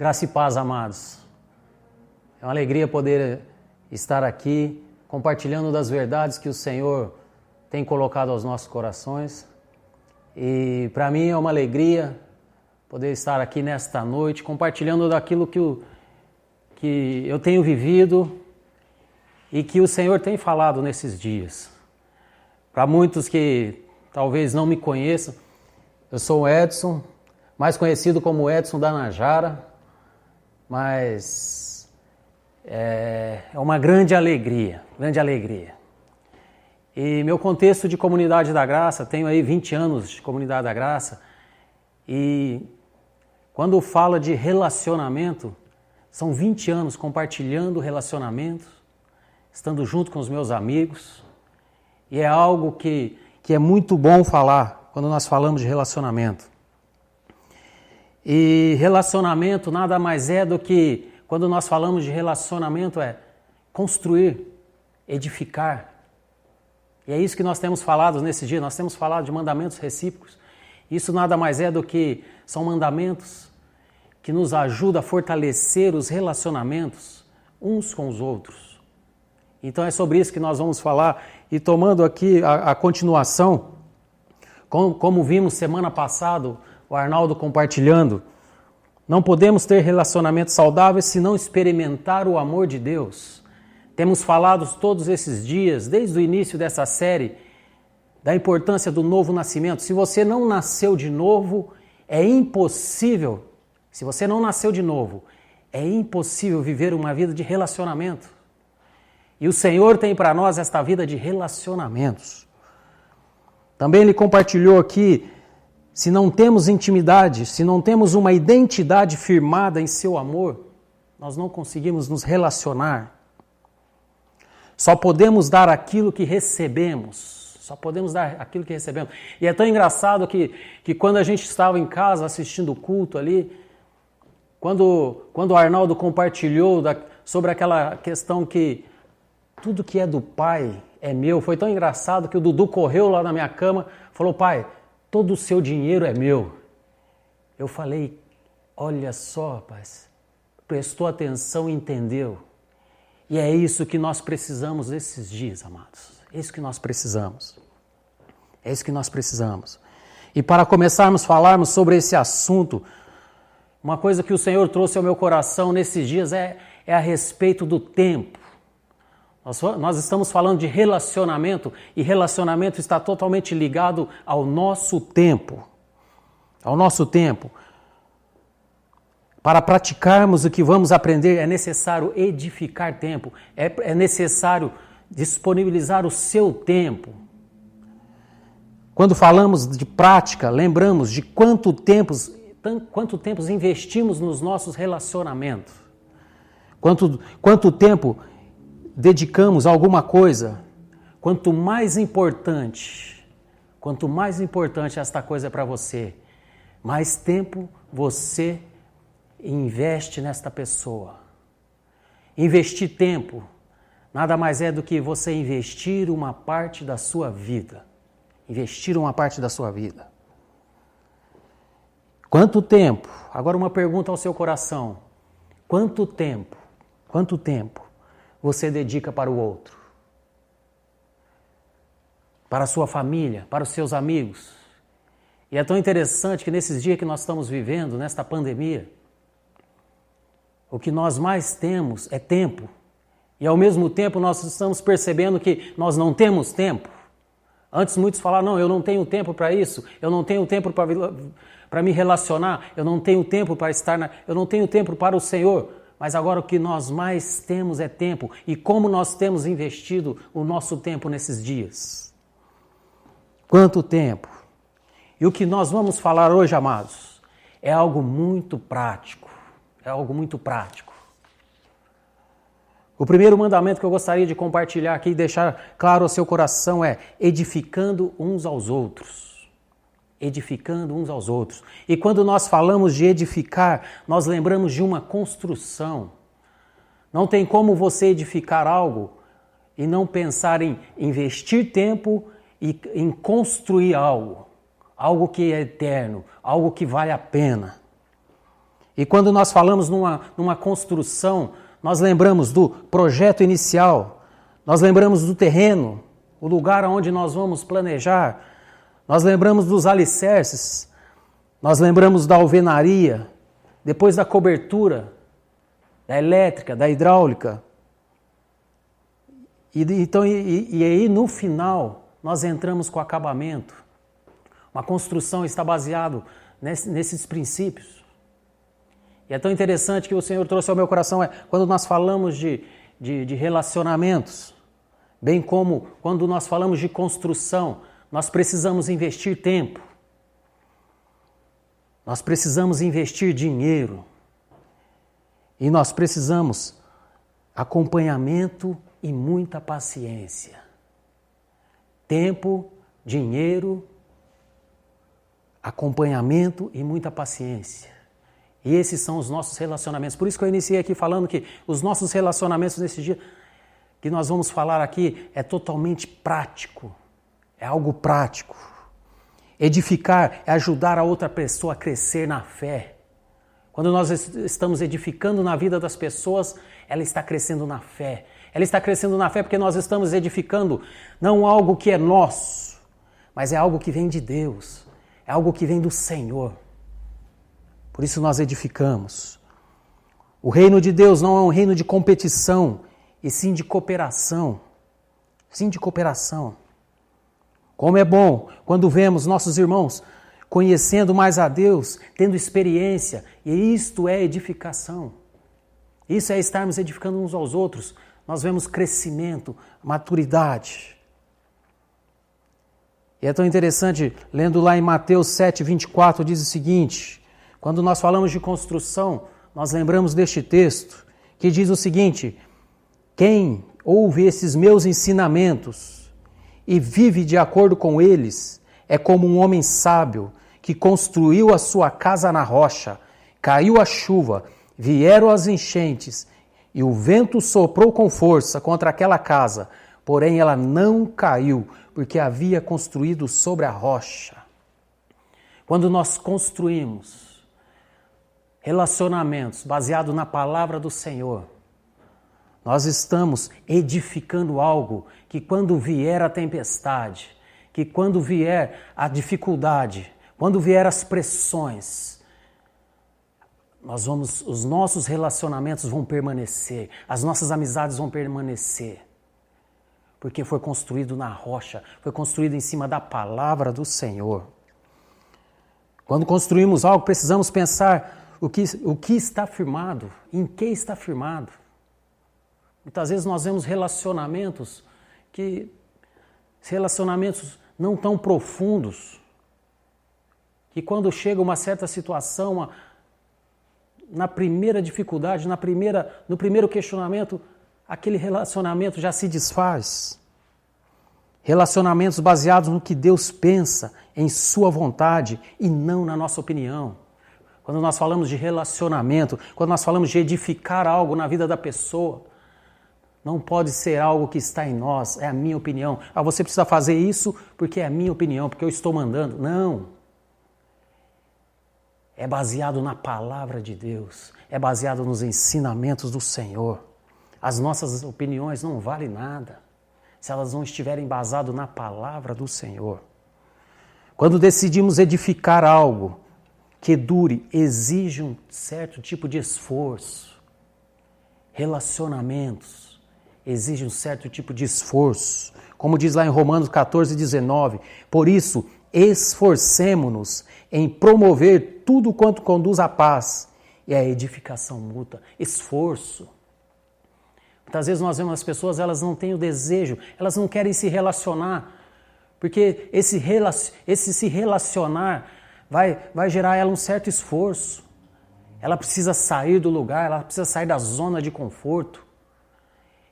Graça e paz, amados. É uma alegria poder estar aqui compartilhando das verdades que o Senhor tem colocado aos nossos corações. E para mim é uma alegria poder estar aqui nesta noite compartilhando daquilo que eu tenho vivido e que o Senhor tem falado nesses dias. Para muitos que talvez não me conheçam, eu sou o Edson, mais conhecido como Edson da Najara, mas é uma grande alegria. E meu contexto de Comunidade da Graça, tenho aí 20 anos de Comunidade da Graça, e quando fala de relacionamento, são 20 anos compartilhando relacionamentos, estando junto com os meus amigos, e é algo que é muito bom falar quando nós falamos de relacionamento. E relacionamento nada mais é do que, quando nós falamos de relacionamento, é construir, edificar. E é isso que nós temos falado nesse dia, nós temos falado de mandamentos recíprocos. Isso nada mais é do que são mandamentos que nos ajudam a fortalecer os relacionamentos uns com os outros. Então é sobre isso que nós vamos falar, e tomando aqui a continuação, como vimos semana passada, o Arnaldo compartilhando, não podemos ter relacionamentos saudáveis se não experimentar o amor de Deus. Temos falado todos esses dias, desde o início dessa série, da importância do novo nascimento. Se você não nasceu de novo, é impossível. Se você não nasceu de novo, é impossível viver uma vida de relacionamento. E o Senhor tem para nós esta vida de relacionamentos. Também ele compartilhou aqui, se não temos intimidade, se não temos uma identidade firmada em seu amor, nós não conseguimos nos relacionar. Só podemos dar aquilo que recebemos. E é tão engraçado que quando a gente estava em casa assistindo o culto ali, quando o Arnaldo compartilhou sobre aquela questão que tudo que é do Pai é meu, foi tão engraçado que o Dudu correu lá na minha cama, falou: pai, todo o seu dinheiro é meu. Eu falei: olha só, rapaz, prestou atenção e entendeu. E é isso que nós precisamos esses dias, amados. É isso que nós precisamos. E para começarmos a falarmos sobre esse assunto, uma coisa que o Senhor trouxe ao meu coração nesses dias é a respeito do tempo. Nós estamos falando de relacionamento, e relacionamento está totalmente ligado ao nosso tempo. Para praticarmos o que vamos aprender, é necessário edificar tempo, é necessário disponibilizar o seu tempo. Quando falamos de prática, lembramos de quanto tempo investimos nos nossos relacionamentos. Quanto tempo dedicamos a alguma coisa. Quanto mais importante esta coisa é para você, mais tempo você investe nesta pessoa. Investir tempo nada mais é do que você investir uma parte da sua vida. Quanto tempo? Agora uma pergunta ao seu coração. Quanto tempo você dedica para o outro? Para a sua família, para os seus amigos? E é tão interessante que nesses dias que nós estamos vivendo, nesta pandemia, o que nós mais temos é tempo. E ao mesmo tempo nós estamos percebendo que nós não temos tempo. Antes muitos falaram: não, eu não tenho tempo para isso, eu não tenho tempo para me relacionar, eu não tenho tempo para eu não tenho tempo para o Senhor. Mas agora o que nós mais temos é tempo. E como nós temos investido o nosso tempo nesses dias? Quanto tempo? E o que nós vamos falar hoje, amados, é algo muito prático. O primeiro mandamento que eu gostaria de compartilhar aqui e deixar claro ao seu coração é edificando uns aos outros. E quando nós falamos de edificar, nós lembramos de uma construção. Não tem como você edificar algo e não pensar em investir tempo e em construir algo que é eterno, algo que vale a pena. E quando nós falamos numa construção, nós lembramos do projeto inicial, nós lembramos do terreno, o lugar onde nós vamos planejar, nós lembramos dos alicerces, nós lembramos da alvenaria, depois da cobertura, da elétrica, da hidráulica. E aí no final nós entramos com o acabamento. Uma construção está baseada nesses princípios. E é tão interessante que o Senhor trouxe ao meu coração, quando nós falamos de relacionamentos, bem como quando nós falamos de construção, nós precisamos investir tempo. Nós precisamos investir dinheiro. E nós precisamos acompanhamento e muita paciência. Tempo, dinheiro, acompanhamento e muita paciência. E esses são os nossos relacionamentos. Por isso que eu iniciei aqui falando que os nossos relacionamentos nesse dia que nós vamos falar aqui é totalmente prático. É algo prático. Edificar é ajudar a outra pessoa a crescer na fé. Quando nós estamos edificando na vida das pessoas, ela está crescendo na fé. Ela está crescendo na fé porque nós estamos edificando não algo que é nosso, mas é algo que vem de Deus. É algo que vem do Senhor. Por isso nós edificamos. O reino de Deus não é um reino de competição, e sim de cooperação. Sim de cooperação. Como é bom quando vemos nossos irmãos conhecendo mais a Deus, tendo experiência, e isto é edificação. Isso é estarmos edificando uns aos outros. Nós vemos crescimento, maturidade. E é tão interessante, lendo lá em Mateus 7, 24, diz o seguinte: quando nós falamos de construção, nós lembramos deste texto, que diz o seguinte: quem ouve esses meus ensinamentos e vive de acordo com eles, é como um homem sábio que construiu a sua casa na rocha, caiu a chuva, vieram as enchentes e o vento soprou com força contra aquela casa, porém ela não caiu, porque havia construído sobre a rocha. Quando nós construímos relacionamentos baseados na palavra do Senhor, nós estamos edificando algo que quando vier a tempestade, que quando vier a dificuldade, quando vier as pressões, os nossos relacionamentos vão permanecer, as nossas amizades vão permanecer. Porque foi construído na rocha, foi construído em cima da palavra do Senhor. Quando construímos algo, precisamos pensar o que está firmado, em que está firmado. Muitas vezes nós vemos relacionamentos não tão profundos, que quando chega uma certa situação, na primeira dificuldade, no primeiro questionamento, aquele relacionamento já se desfaz. Relacionamentos baseados no que Deus pensa, em sua vontade e não na nossa opinião. Quando nós falamos de relacionamento, quando nós falamos de edificar algo na vida da pessoa, não pode ser algo que está em nós, é a minha opinião. Você precisa fazer isso porque é a minha opinião, porque eu estou mandando. Não. É baseado na palavra de Deus, é baseado nos ensinamentos do Senhor. As nossas opiniões não valem nada se elas não estiverem embasadas na palavra do Senhor. Quando decidimos edificar algo que dure, exige um certo tipo de esforço. Relacionamentos exigem um certo tipo de esforço. Como diz lá em Romanos 14, 19, por isso, esforcemo-nos em promover tudo quanto conduz à paz e à edificação mútua. Esforço. Muitas vezes nós vemos as pessoas, elas não têm o desejo, elas não querem se relacionar, porque esse se relacionar vai gerar a ela um certo esforço. Ela precisa sair do lugar, ela precisa sair da zona de conforto.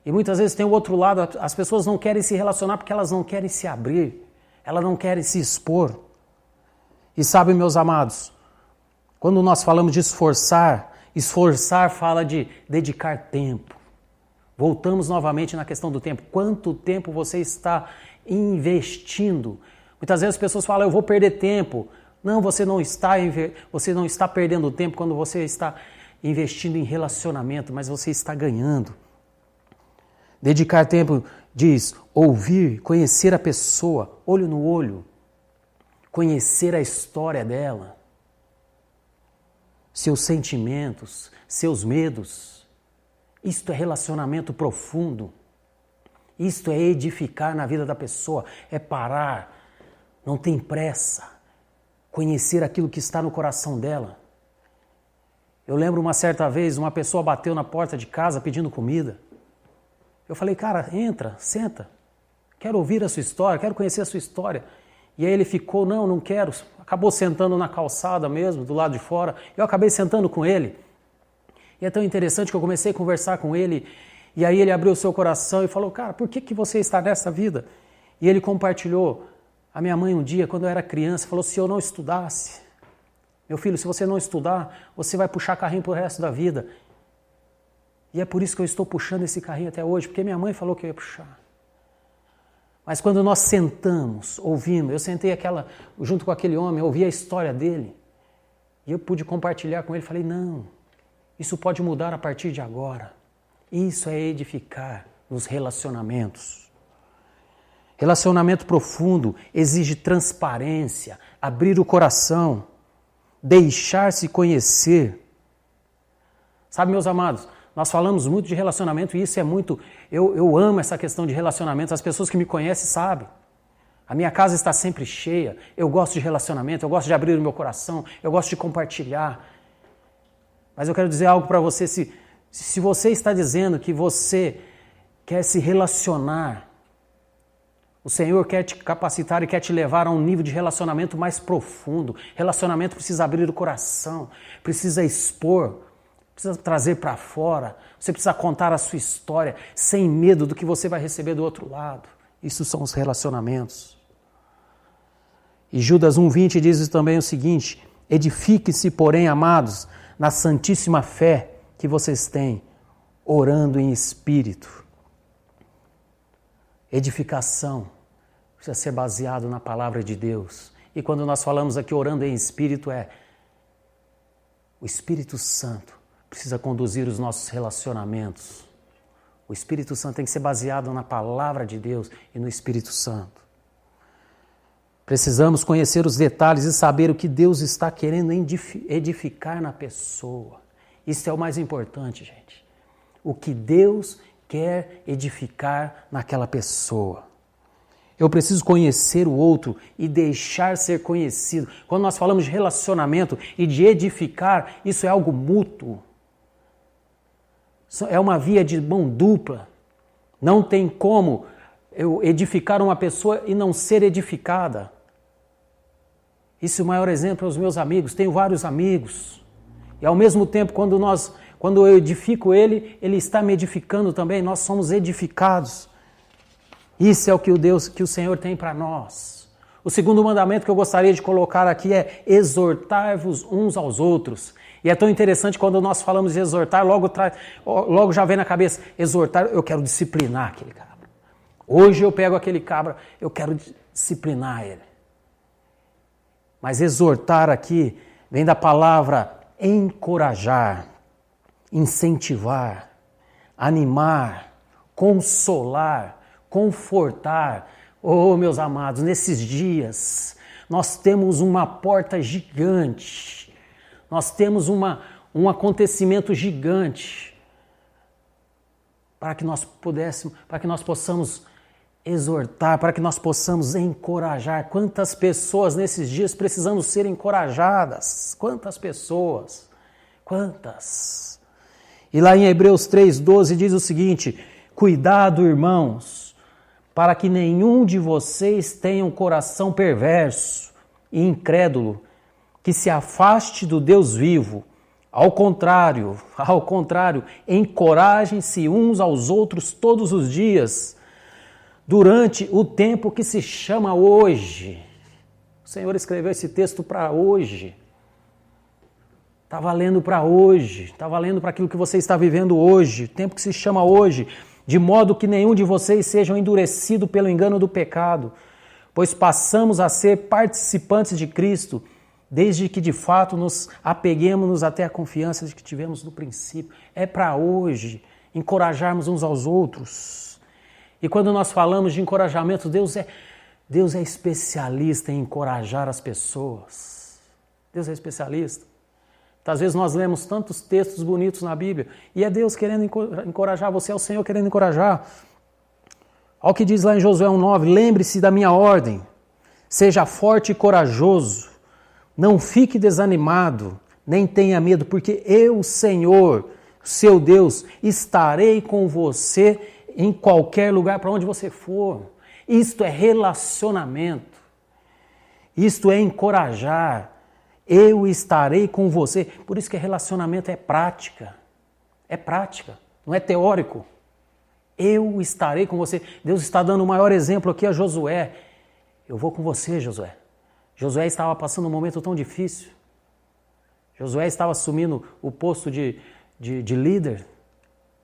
E muitas vezes tem o outro lado, as pessoas não querem se relacionar porque elas não querem se abrir, elas não querem se expor. E sabe, meus amados, quando nós falamos de esforçar fala de dedicar tempo. Voltamos novamente na questão do tempo. Quanto tempo você está investindo? Muitas vezes as pessoas falam, eu vou perder tempo. Não, você não está perdendo tempo quando você está investindo em relacionamento, mas você está ganhando. Dedicar tempo diz ouvir, conhecer a pessoa, olho no olho, conhecer a história dela, seus sentimentos, seus medos. Isto é relacionamento profundo. Isto é edificar na vida da pessoa, é parar, não tem pressa, conhecer aquilo que está no coração dela. Eu lembro uma certa vez, uma pessoa bateu na porta de casa pedindo comida. Eu falei, cara, entra, senta, quero ouvir a sua história, quero conhecer a sua história. E aí ele ficou, não quero, acabou sentando na calçada mesmo, do lado de fora. Eu acabei sentando com ele. E é tão interessante que eu comecei a conversar com ele, e aí ele abriu o seu coração e falou, cara, por que você está nessa vida? E ele compartilhou, a minha mãe um dia, quando eu era criança, falou, se eu não estudasse, meu filho, se você não estudar, você vai puxar carrinho pro resto da vida. E é por isso que eu estou puxando esse carrinho até hoje, porque minha mãe falou que eu ia puxar. Mas quando nós sentamos, ouvimos, eu sentei junto com aquele homem, ouvi a história dele, e eu pude compartilhar com ele, falei, não, isso pode mudar a partir de agora. Isso é edificar nos relacionamentos. Relacionamento profundo exige transparência, abrir o coração, deixar-se conhecer. Sabe, meus amados, nós falamos muito de relacionamento e isso é muito... Eu amo essa questão de relacionamento, as pessoas que me conhecem sabem. A minha casa está sempre cheia, eu gosto de relacionamento, eu gosto de abrir o meu coração, eu gosto de compartilhar. Mas eu quero dizer algo para você, se você está dizendo que você quer se relacionar, o Senhor quer te capacitar e quer te levar a um nível de relacionamento mais profundo. Relacionamento precisa abrir o coração, precisa expor, precisa trazer para fora. Você precisa contar a sua história sem medo do que você vai receber do outro lado. Isso são os relacionamentos. E Judas 1,20 diz também o seguinte, edifique-se, porém, amados, na santíssima fé que vocês têm, orando em espírito. Edificação precisa ser baseado na palavra de Deus. E quando nós falamos aqui orando em espírito, o Espírito Santo precisa conduzir os nossos relacionamentos. O Espírito Santo tem que ser baseado na palavra de Deus e no Espírito Santo. Precisamos conhecer os detalhes e saber o que Deus está querendo edificar na pessoa. Isso é o mais importante, gente. O que Deus quer edificar naquela pessoa. Eu preciso conhecer o outro e deixar ser conhecido. Quando nós falamos de relacionamento e de edificar, isso é algo mútuo. É uma via de mão dupla. Não tem como eu edificar uma pessoa e não ser edificada. Isso é o maior exemplo aos meus amigos. Tenho vários amigos. E ao mesmo tempo, quando eu edifico ele está me edificando também. Nós somos edificados. Isso é o que o Senhor tem para nós. O segundo mandamento que eu gostaria de colocar aqui é exortar-vos uns aos outros. E é tão interessante quando nós falamos de exortar, logo já vem na cabeça, exortar, eu quero disciplinar aquele cabra. Hoje eu pego aquele cabra, eu quero disciplinar ele. Mas exortar aqui vem da palavra encorajar, incentivar, animar, consolar, confortar. Oh, meus amados, nesses dias nós temos uma porta gigante, nós temos um acontecimento gigante para que nós possamos exortar, para que nós possamos encorajar. Quantas pessoas nesses dias precisamos ser encorajadas? Quantas pessoas? Quantas? E lá em Hebreus 3,12 diz o seguinte: cuidado, irmãos, para que nenhum de vocês tenha um coração perverso e incrédulo, que se afaste do Deus vivo. Ao contrário, encorajem-se uns aos outros todos os dias, durante o tempo que se chama hoje. O Senhor escreveu esse texto para hoje. Está valendo para hoje, está valendo para aquilo que você está vivendo hoje, o tempo que se chama hoje, de modo que nenhum de vocês seja endurecido pelo engano do pecado, pois passamos a ser participantes de Cristo, desde que de fato nos apeguemos até a confiança de que tivemos no princípio. É para hoje encorajarmos uns aos outros. E quando nós falamos de encorajamento, Deus é especialista em encorajar as pessoas. Deus é especialista. Às vezes nós lemos tantos textos bonitos na Bíblia e é Deus querendo encorajar você, é o Senhor querendo encorajar. Olha o que diz lá em Josué 1,9: lembre-se da minha ordem, seja forte e corajoso, não fique desanimado, nem tenha medo, porque eu, Senhor, seu Deus, estarei com você em qualquer lugar para onde você for. Isto é relacionamento, isto é encorajar. Eu estarei com você. Por isso que relacionamento é prática, não é teórico. Eu estarei com você. Deus está dando o maior exemplo aqui a Josué. Eu vou com você, Josué. Josué estava passando um momento tão difícil. Josué estava assumindo o posto de líder.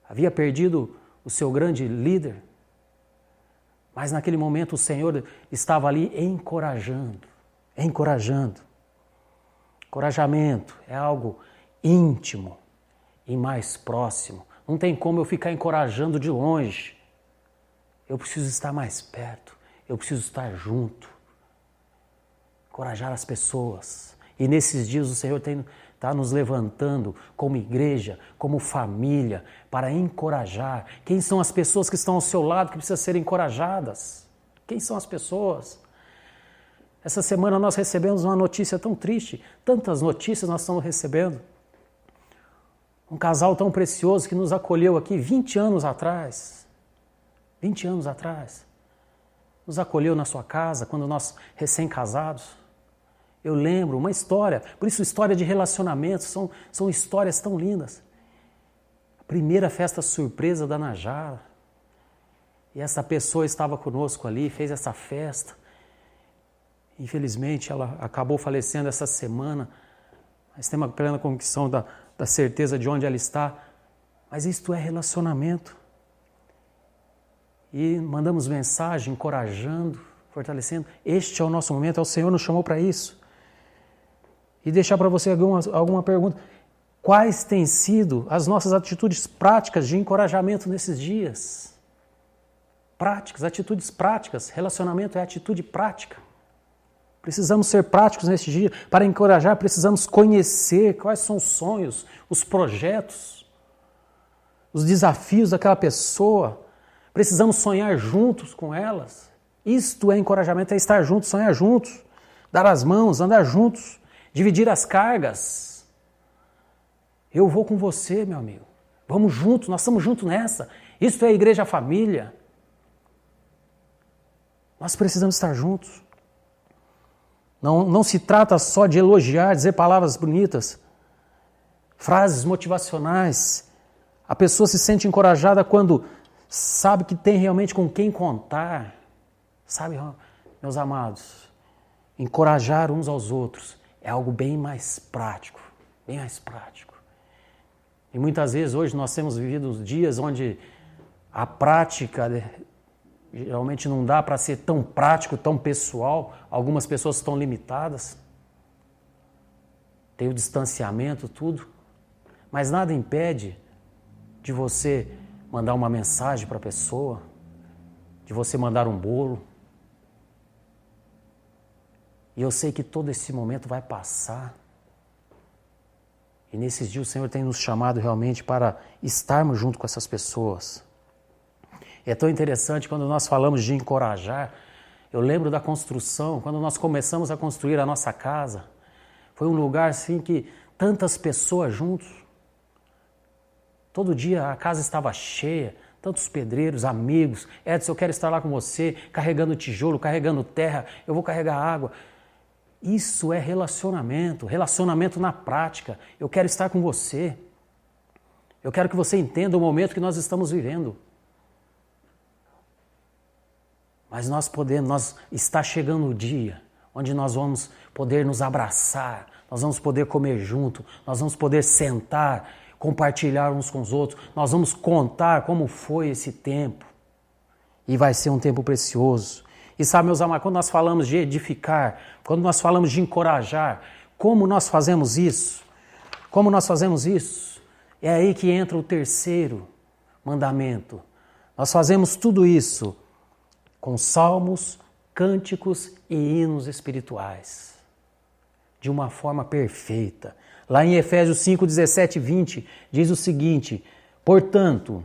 Havia perdido o seu grande líder. Mas naquele momento o Senhor estava ali encorajando. Encorajamento é algo íntimo e mais próximo. Não tem como eu ficar encorajando de longe. Eu preciso estar mais perto. Eu preciso estar junto. Encorajar as pessoas. E nesses dias o Senhor está nos levantando como igreja, como família, para encorajar. Quem são as pessoas que estão ao seu lado que precisam ser encorajadas? Quem são as pessoas? Essa semana nós recebemos uma notícia tão triste, tantas notícias nós estamos recebendo. Um casal tão precioso que nos acolheu aqui 20 anos atrás. 20 anos atrás. Nos acolheu na sua casa, quando nós recém-casados. Eu lembro uma história, por isso história de relacionamento, são histórias tão lindas. A primeira festa surpresa da Najara. E essa pessoa estava conosco ali, fez essa festa. Infelizmente, ela acabou falecendo essa semana, mas tem uma plena convicção da certeza de onde ela está. Mas isto é relacionamento. E mandamos mensagem, encorajando, fortalecendo. Este é o nosso momento, o Senhor nos chamou para isso. E deixar para você alguma pergunta. Quais têm sido as nossas atitudes práticas de encorajamento nesses dias? Práticas, atitudes práticas. Relacionamento é atitude prática. Precisamos ser práticos neste dia. Para encorajar, precisamos conhecer quais são os sonhos, os projetos, os desafios daquela pessoa. Precisamos sonhar juntos com elas. Isto é encorajamento, é estar juntos, sonhar juntos, dar as mãos, andar juntos, dividir as cargas. Eu vou com você, meu amigo. Vamos juntos, nós estamos juntos nessa. Isto é a igreja família. Nós precisamos estar juntos. Não se trata só de elogiar, dizer palavras bonitas, frases motivacionais. A pessoa se sente encorajada quando sabe que tem realmente com quem contar. Sabe, meus amados, encorajar uns aos outros é algo bem mais prático, bem mais prático. E muitas vezes hoje nós temos vivido dias onde a prática geralmente não dá para ser tão prático, tão pessoal. Algumas pessoas estão limitadas. Tem o distanciamento, tudo. Mas nada impede de você mandar uma mensagem para a pessoa, de você mandar um bolo. E eu sei que todo esse momento vai passar. E nesses dias o Senhor tem nos chamado realmente para estarmos junto com essas pessoas. É tão interessante quando nós falamos de encorajar. Eu lembro da construção, quando nós começamos a construir a nossa casa. Foi um lugar assim que tantas pessoas juntos. Todo dia a casa estava cheia, tantos pedreiros, amigos. Edson, eu quero estar lá com você, carregando tijolo, carregando terra, eu vou carregar água. Isso é relacionamento, relacionamento na prática. Eu quero estar com você. Eu quero que você entenda o momento que nós estamos vivendo. Mas está chegando o dia onde nós vamos poder nos abraçar, nós vamos poder comer junto, nós vamos poder sentar, compartilhar uns com os outros, nós vamos contar como foi esse tempo. E vai ser um tempo precioso. E sabe, meus amados, quando nós falamos de edificar, quando nós falamos de encorajar, como nós fazemos isso? Como nós fazemos isso? É aí que entra o terceiro mandamento. Nós fazemos tudo isso com salmos, cânticos e hinos espirituais, de uma forma perfeita. Lá em Efésios 5, 17 e 20, diz o seguinte: portanto,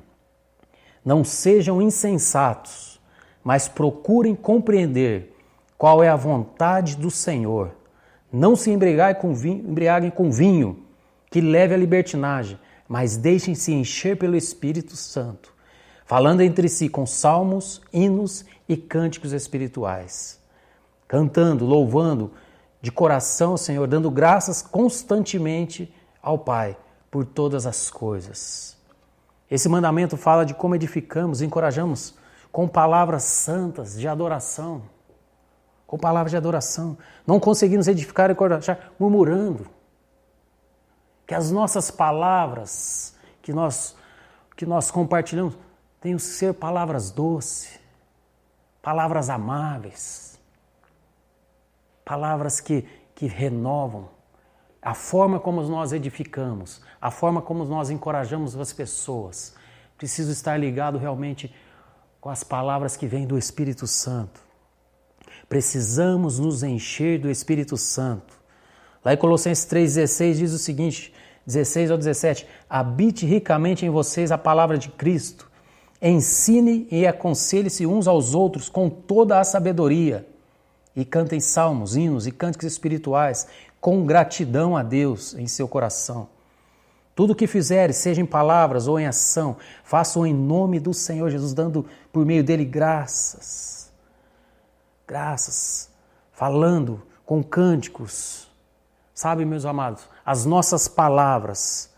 não sejam insensatos, mas procurem compreender qual é a vontade do Senhor. Não se embriaguem com vinho, que leve à libertinagem, mas deixem-se encher pelo Espírito Santo, falando entre si com salmos, hinos e cânticos espirituais, cantando, louvando de coração ao Senhor, dando graças constantemente ao Pai por todas as coisas. Esse mandamento fala de como edificamos, encorajamos com palavras santas de adoração. Com palavras de adoração. Não conseguimos edificar e encorajar murmurando. Que as nossas palavras que nós compartilhamos tenham que ser palavras doces, palavras amáveis, palavras que renovam. A forma como nós edificamos, a forma como nós encorajamos as pessoas, precisa estar ligado realmente com as palavras que vêm do Espírito Santo. Precisamos nos encher do Espírito Santo. Lá em Colossenses 3,16 diz o seguinte, 16 ao 17, habite ricamente em vocês a palavra de Cristo, ensine e aconselhe-se uns aos outros com toda a sabedoria, e cantem salmos, hinos e cânticos espirituais com gratidão a Deus em seu coração. Tudo o que fizeres, seja em palavras ou em ação, façam em nome do Senhor Jesus, dando por meio dele graças, falando com cânticos. Sabe, meus amados, as nossas palavras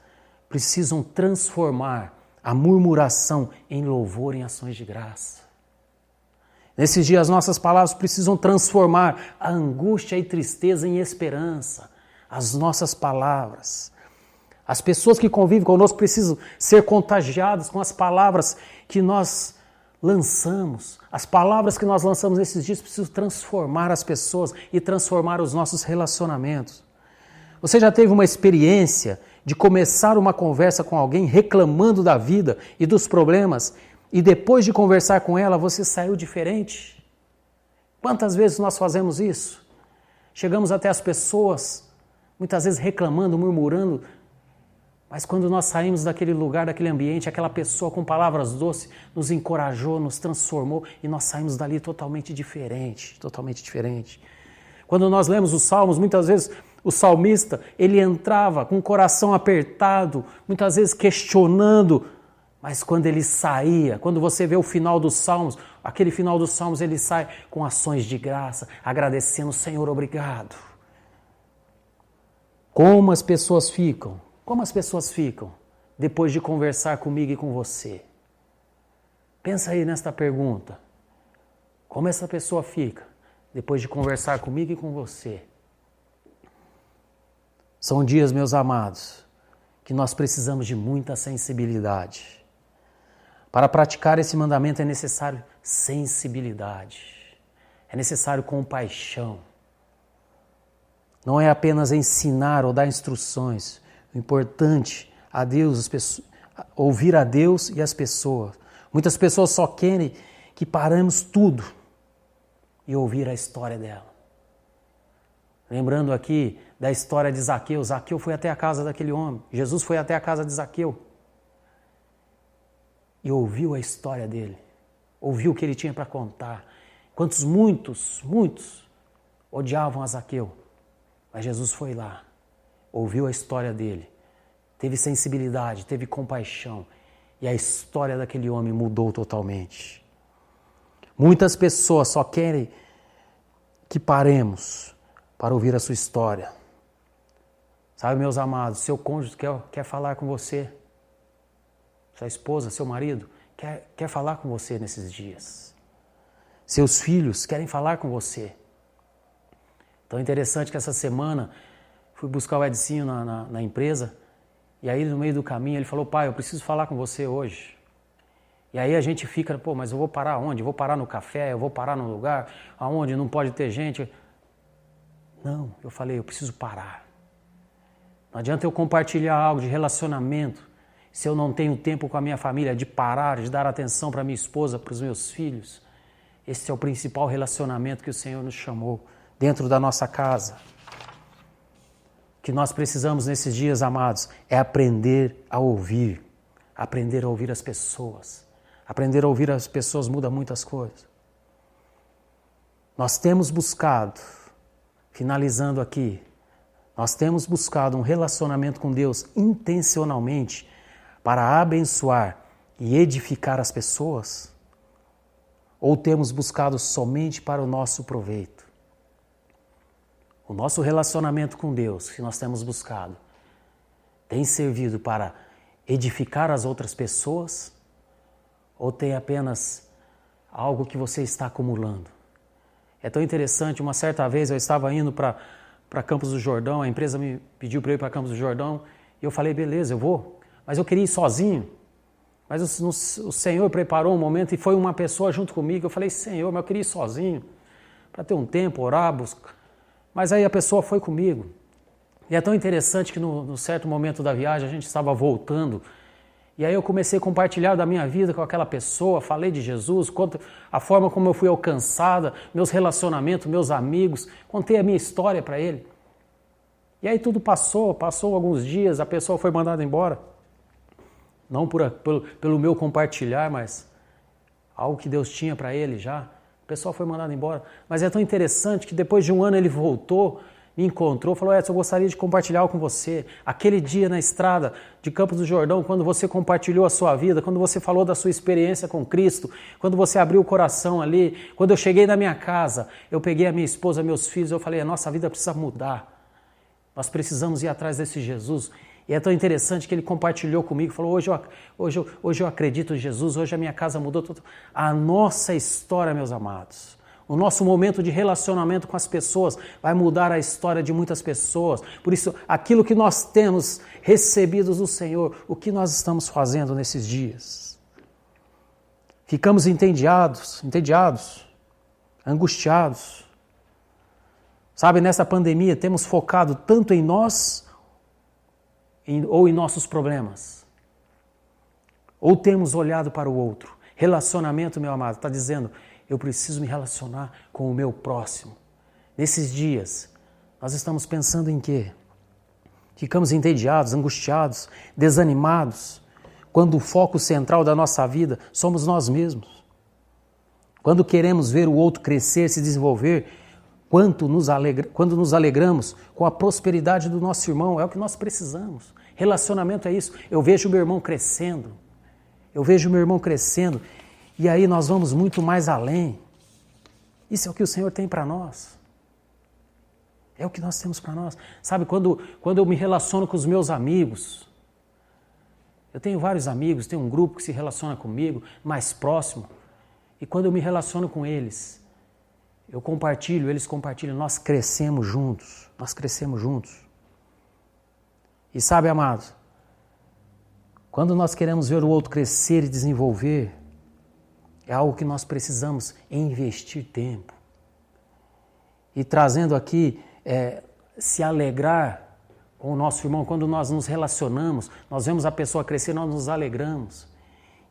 precisam transformar a murmuração em louvor, em ações de graça. Nesses dias, as nossas palavras precisam transformar a angústia e tristeza em esperança. As nossas palavras. As pessoas que convivem conosco precisam ser contagiadas com as palavras que nós lançamos. As palavras que nós lançamos nesses dias precisam transformar as pessoas e transformar os nossos relacionamentos. Você já teve uma experiência de começar uma conversa com alguém reclamando da vida e dos problemas e depois de conversar com ela você saiu diferente? Quantas vezes nós fazemos isso? Chegamos até as pessoas, muitas vezes reclamando, murmurando, mas quando nós saímos daquele lugar, daquele ambiente, aquela pessoa com palavras doces nos encorajou, nos transformou e nós saímos dali totalmente diferente, totalmente diferente. Quando nós lemos os Salmos, muitas vezes o salmista, ele entrava com o coração apertado, muitas vezes questionando, mas quando ele saía, quando você vê o final dos Salmos, aquele final dos Salmos, ele sai com ações de graça, agradecendo, Senhor, obrigado. Como as pessoas ficam? Como as pessoas ficam depois de conversar comigo e com você? Pensa aí nesta pergunta. Como essa pessoa fica depois de conversar comigo e com você? São dias, meus amados, que nós precisamos de muita sensibilidade. Para praticar esse mandamento é necessário sensibilidade. É necessário compaixão. Não é apenas ensinar ou dar instruções. O importante a Deus, ouvir a Deus e as pessoas. Muitas pessoas só querem que paremos tudo e ouvir a história dela. Lembrando aqui da história de Zaqueu. Zaqueu foi até a casa daquele homem. Jesus foi até a casa de Zaqueu e ouviu a história dele. Ouviu o que ele tinha para contar. Muitos odiavam a Zaqueu. Mas Jesus foi lá, ouviu a história dele, teve sensibilidade, teve compaixão e a história daquele homem mudou totalmente. Muitas pessoas só querem que paremos para ouvir a sua história. Sabe, meus amados, seu cônjuge quer falar com você, sua esposa, seu marido quer falar com você nesses dias. Seus filhos querem falar com você. Então é interessante que essa semana fui buscar o Edinho na empresa e aí no meio do caminho ele falou, pai, eu preciso falar com você hoje. E aí a gente fica, mas eu vou parar onde? Eu vou parar no café? Eu vou parar num lugar onde não pode ter gente? Não, eu falei, eu preciso parar. Não adianta eu compartilhar algo de relacionamento se eu não tenho tempo com a minha família, de parar, de dar atenção para minha esposa, para os meus filhos. Esse é o principal relacionamento que o Senhor nos chamou dentro da nossa casa. O que nós precisamos nesses dias, amados, é aprender a ouvir as pessoas. Aprender a ouvir as pessoas muda muitas coisas. Nós temos buscado, finalizando aqui, nós temos buscado um relacionamento com Deus intencionalmente para abençoar e edificar as pessoas? Ou temos buscado somente para o nosso proveito? O nosso relacionamento com Deus, que nós temos buscado, tem servido para edificar as outras pessoas? Ou tem apenas algo que você está acumulando? É tão interessante, uma certa vez eu estava indo para Campos do Jordão, a empresa me pediu para ir para Campos do Jordão, e eu falei, beleza, eu vou, mas eu queria ir sozinho. Mas o Senhor preparou um momento e foi uma pessoa junto comigo. Eu falei, Senhor, mas eu queria ir sozinho, para ter um tempo, orar, buscar. Mas aí a pessoa foi comigo. E é tão interessante que no certo momento da viagem a gente estava voltando, e aí eu comecei a compartilhar da minha vida com aquela pessoa, falei de Jesus, a forma como eu fui alcançada, meus relacionamentos, meus amigos, contei a minha história para ele. E aí tudo passou alguns dias, a pessoa foi mandada embora. Não pelo meu compartilhar, mas algo que Deus tinha para ele já. A pessoa foi mandada embora. Mas é tão interessante que depois de um ano ele voltou, me encontrou, falou, Edson, eu gostaria de compartilhar algo com você. Aquele dia na estrada de Campos do Jordão, quando você compartilhou a sua vida, quando você falou da sua experiência com Cristo, quando você abriu o coração ali, quando eu cheguei na minha casa, eu peguei a minha esposa, meus filhos, eu falei, a nossa vida precisa mudar. Nós precisamos ir atrás desse Jesus. E é tão interessante que ele compartilhou comigo, falou, hoje eu acredito em Jesus, hoje a minha casa mudou. A nossa história, meus amados, o nosso momento de relacionamento com as pessoas vai mudar a história de muitas pessoas. Por isso, aquilo que nós temos recebido do Senhor, o que nós estamos fazendo nesses dias? Ficamos entediados, angustiados. Sabe, nessa pandemia temos focado tanto em nós ou em nossos problemas? Ou temos olhado para o outro? Relacionamento, meu amado, está dizendo, eu preciso me relacionar com o meu próximo. Nesses dias, nós estamos pensando em quê? Ficamos entediados, angustiados, desanimados, quando o foco central da nossa vida somos nós mesmos. Quando queremos ver o outro crescer, se desenvolver, quando nos alegramos com a prosperidade do nosso irmão, é o que nós precisamos. Relacionamento é isso. Eu vejo o meu irmão crescendo. E aí nós vamos muito mais além. Isso é o que o Senhor tem para nós. É o que nós temos para nós. Sabe, quando eu me relaciono com os meus amigos, eu tenho vários amigos, tenho um grupo que se relaciona comigo, mais próximo, e quando eu me relaciono com eles, eu compartilho, eles compartilham, nós crescemos juntos. E sabe, amados, quando nós queremos ver o outro crescer e desenvolver, é algo que nós precisamos investir tempo. E trazendo aqui, se alegrar com o nosso irmão, quando nós nos relacionamos, nós vemos a pessoa crescer, nós nos alegramos.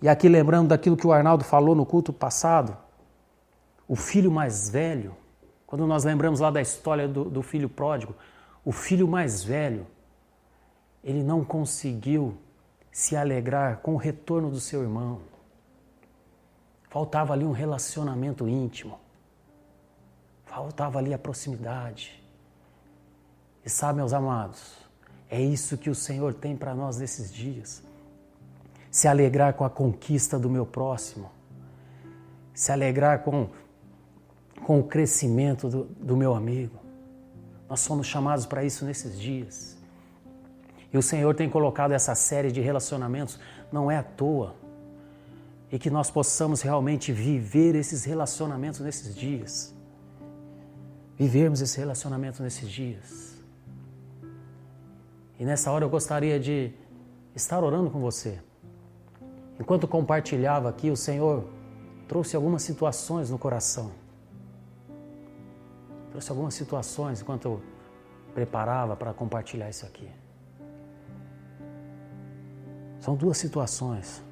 E aqui lembrando daquilo que o Arnaldo falou no culto passado, o filho mais velho, quando nós lembramos lá da história do filho pródigo, o filho mais velho, ele não conseguiu se alegrar com o retorno do seu irmão. Faltava ali um relacionamento íntimo. Faltava ali a proximidade. E sabe, meus amados, é isso que o Senhor tem para nós nesses dias. Se alegrar com a conquista do meu próximo. Se alegrar com o crescimento do meu amigo. Nós somos chamados para isso nesses dias. E o Senhor tem colocado essa série de relacionamentos, não é à toa. E que nós possamos realmente viver esses relacionamentos nesses dias. Vivermos esse relacionamento nesses dias. E nessa hora eu gostaria de estar orando com você. Enquanto compartilhava aqui, o Senhor trouxe algumas situações no coração. Trouxe algumas situações enquanto eu preparava para compartilhar isso aqui. São duas situações.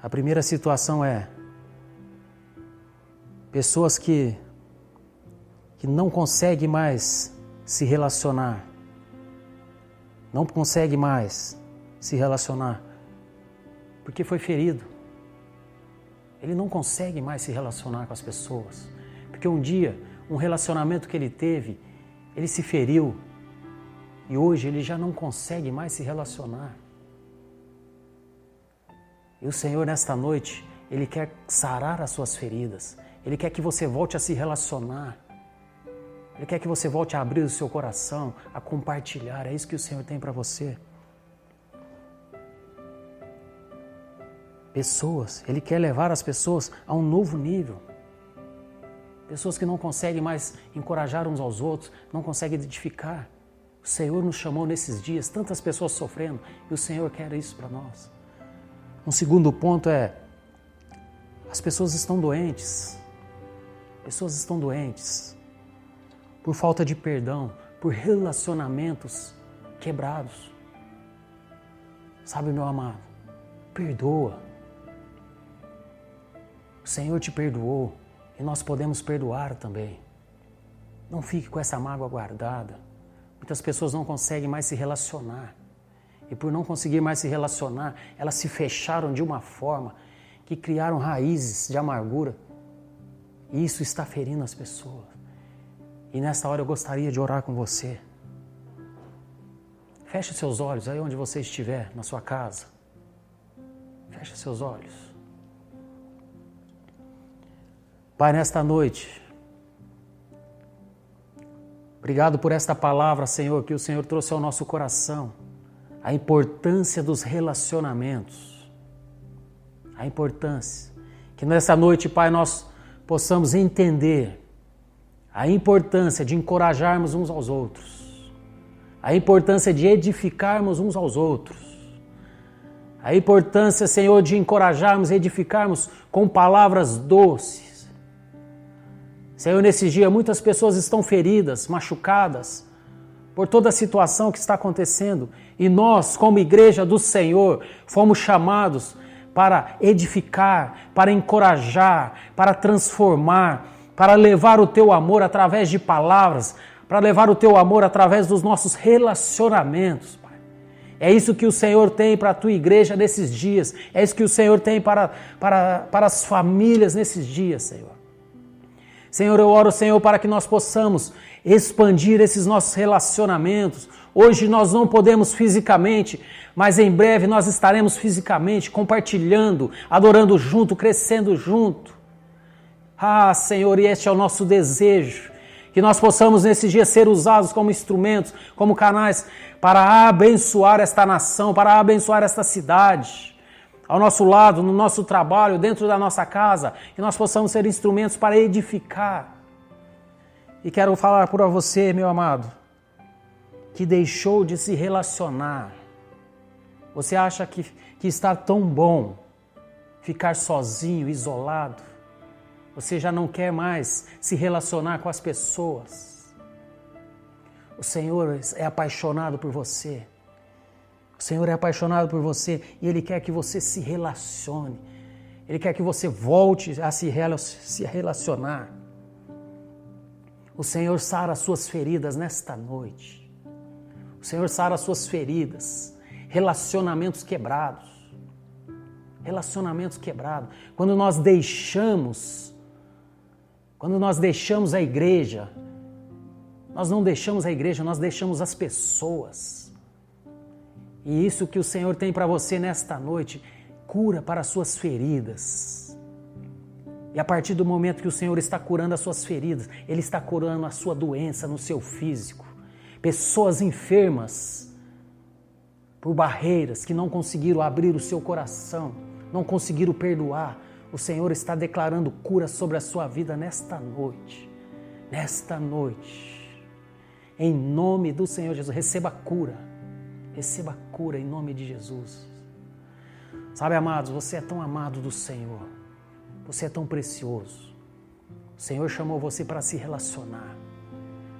A primeira situação é pessoas que não conseguem mais se relacionar. Não conseguem mais se relacionar porque foi ferido. Ele não consegue mais se relacionar com as pessoas. Porque um dia, um relacionamento que ele teve, ele se feriu. E hoje ele já não consegue mais se relacionar. E o Senhor, nesta noite, Ele quer sarar as suas feridas. Ele quer que você volte a se relacionar. Ele quer que você volte a abrir o seu coração, a compartilhar. É isso que o Senhor tem para você. Pessoas, Ele quer levar as pessoas a um novo nível. Pessoas que não conseguem mais encorajar uns aos outros, não conseguem edificar. O Senhor nos chamou nesses dias, tantas pessoas sofrendo, e o Senhor quer isso para nós. Um segundo ponto é, as pessoas estão doentes. Pessoas estão doentes por falta de perdão, por relacionamentos quebrados. Sabe, meu amado, perdoa. O Senhor te perdoou e nós podemos perdoar também. Não fique com essa mágoa guardada. Muitas pessoas não conseguem mais se relacionar. E por não conseguir mais se relacionar, elas se fecharam de uma forma que criaram raízes de amargura. E isso está ferindo as pessoas. E nesta hora eu gostaria de orar com você. Feche seus olhos aí onde você estiver, na sua casa. Feche seus olhos. Pai, nesta noite, obrigado por esta palavra, Senhor, que o Senhor trouxe ao nosso coração. A importância dos relacionamentos. A importância. Que nesta noite, Pai, nós possamos entender a importância de encorajarmos uns aos outros. A importância de edificarmos uns aos outros. A importância, Senhor, de encorajarmos e edificarmos com palavras doces. Senhor, nesse dia muitas pessoas estão feridas, machucadas por toda a situação que está acontecendo. E nós, como igreja do Senhor, fomos chamados para edificar, para encorajar, para transformar, para levar o Teu amor através de palavras, para levar o Teu amor através dos nossos relacionamentos, Pai. É isso que o Senhor tem para a Tua igreja nesses dias. É isso que o Senhor tem para as famílias nesses dias, Senhor. Senhor, eu oro, Senhor, para que nós possamos expandir esses nossos relacionamentos. Hoje nós não podemos fisicamente, mas em breve nós estaremos fisicamente compartilhando, adorando junto, crescendo junto. Ah, Senhor, e este é o nosso desejo, que nós possamos nesse dia ser usados como instrumentos, como canais para abençoar esta nação, para abençoar esta cidade. Ao nosso lado, no nosso trabalho, dentro da nossa casa, que nós possamos ser instrumentos para edificar. E quero falar para você, meu amado, que deixou de se relacionar. Você acha que está tão bom ficar sozinho, isolado? Você já não quer mais se relacionar com as pessoas. O Senhor é apaixonado por você. O Senhor é apaixonado por você e Ele quer que você se relacione. Ele quer que você volte a se relacionar. O Senhor sara as suas feridas nesta noite. O Senhor sara as suas feridas. Relacionamentos quebrados. Relacionamentos quebrados. Quando nós deixamos a igreja, nós não deixamos a igreja, nós deixamos as pessoas. E isso que o Senhor tem para você nesta noite, cura para as suas feridas. E a partir do momento que o Senhor está curando as suas feridas, Ele está curando a sua doença no seu físico. Pessoas enfermas por barreiras que não conseguiram abrir o seu coração, não conseguiram perdoar. O Senhor está declarando cura sobre a sua vida nesta noite. Nesta noite. Em nome do Senhor Jesus, receba cura. Receba cura em nome de Jesus. Sabe, amados, você é tão amado do Senhor. Você é tão precioso. O Senhor chamou você para se relacionar.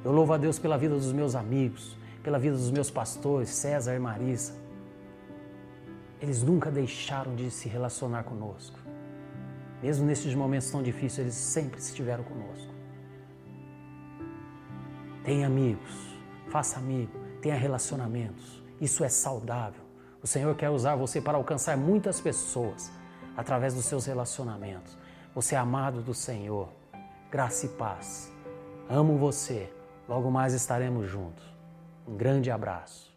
Eu louvo a Deus pela vida dos meus amigos, pela vida dos meus pastores, César e Marisa. Eles nunca deixaram de se relacionar conosco. Mesmo nesses momentos tão difíceis, eles sempre estiveram conosco. Tenha amigos, faça amigo, tenha relacionamentos. Isso é saudável. O Senhor quer usar você para alcançar muitas pessoas através dos seus relacionamentos. Você é amado do Senhor. Graça e paz. Amo você. Logo mais estaremos juntos. Um grande abraço.